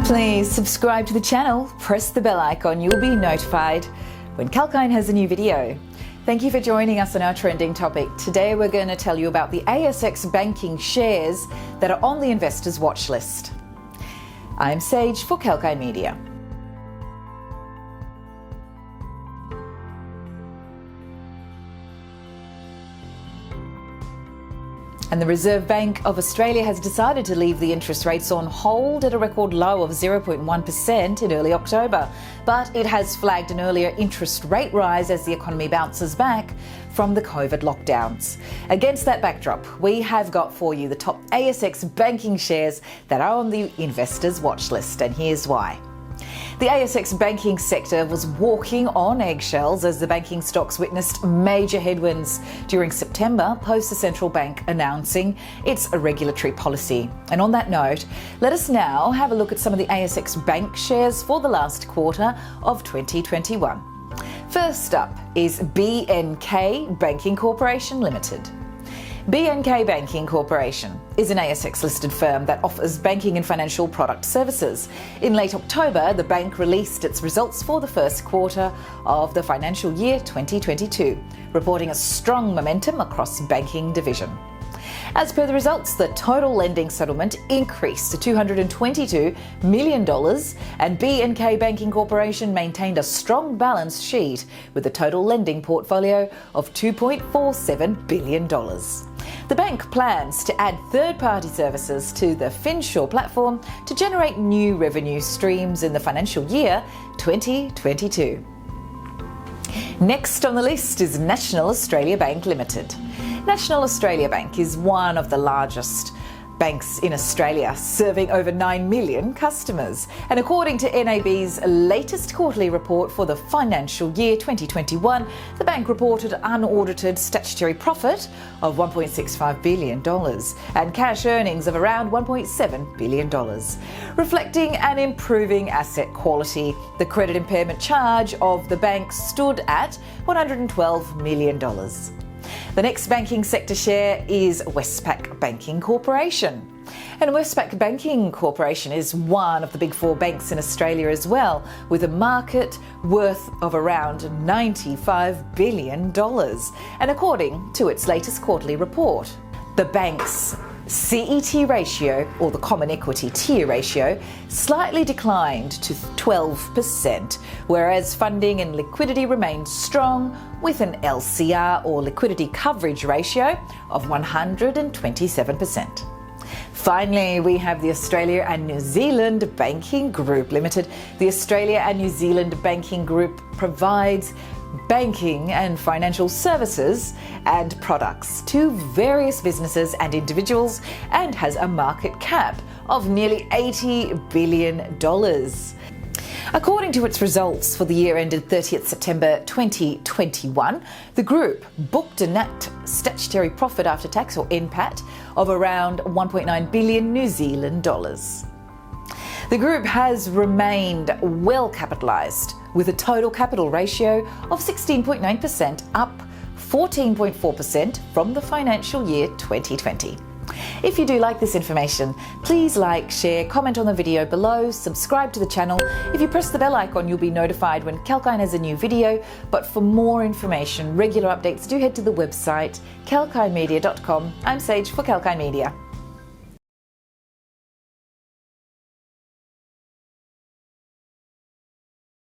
Please subscribe to the channel, press the bell icon, you'll be notified when Kalkine has a new video. Thank you for joining us on our trending topic. Today we're going to tell you about the ASX Banking shares that are on the investors' watch list. I'm Sage for Kalkine Media. And the Reserve Bank of Australia has decided to leave the interest rates on hold at a record low of 0.1% in early October. But it has flagged an earlier interest rate rise as the economy bounces back from the COVID lockdowns. Against that backdrop, we have got for you the top ASX banking shares that are on the investors' watch list, and here's why. The ASX banking sector was walking on eggshells as the banking stocks witnessed major headwinds during September post the central bank announcing its regulatory policy. And on that note, let us now have a look at some of the ASX bank shares for the last quarter of 2021. First up is BNK Banking Corporation Limited. BNK Banking Corporation is an ASX-listed firm that offers banking and financial product services. In late October, the bank released its results for the first quarter of the financial year 2022, reporting a strong momentum across banking division. As per the results, the total lending settlement increased to $222 million, and BNK Banking Corporation maintained a strong balance sheet with a total lending portfolio of $2.47 billion. The bank plans to add third-party services to the Finsure platform to generate new revenue streams in the financial year 2022. Next on the list is National Australia Bank Limited. National Australia Bank is one of the largest banks in Australia, serving over 9 million customers. And according to NAB's latest quarterly report for the financial year 2021, the bank reported unaudited statutory profit of $1.65 billion and cash earnings of around $1.7 billion. Reflecting an improving asset quality, the credit impairment charge of the bank stood at $112 million. The next banking sector share is Westpac Banking Corporation. And Westpac Banking Corporation is one of the big four banks in Australia as well, with a market worth of around $95 billion. And according to its latest quarterly report, the bank's CET ratio, or the Common Equity Tier ratio, slightly declined to 12%, whereas funding and liquidity remained strong with an LCR, or liquidity coverage ratio, of 127%. Finally, we have the Australia and New Zealand Banking Group Limited. The Australia and New Zealand Banking Group provides banking and financial services and products to various businesses and individuals and has a market cap of nearly $80 billion. According to its results for the year ended 30th September 2021, the group booked a net statutory profit after tax, or NPAT, of around 1.9 billion New Zealand dollars. The group has remained well capitalised with a total capital ratio of 16.9%, up 14.4% from the financial year 2020. If you do like this information, please like, share, comment on the video below, subscribe to the channel. If you press the bell icon, you'll be notified when Kalkine has a new video. But for more information, regular updates, do head to the website kalkinemedia.com. I'm Sage for Kalkine Media.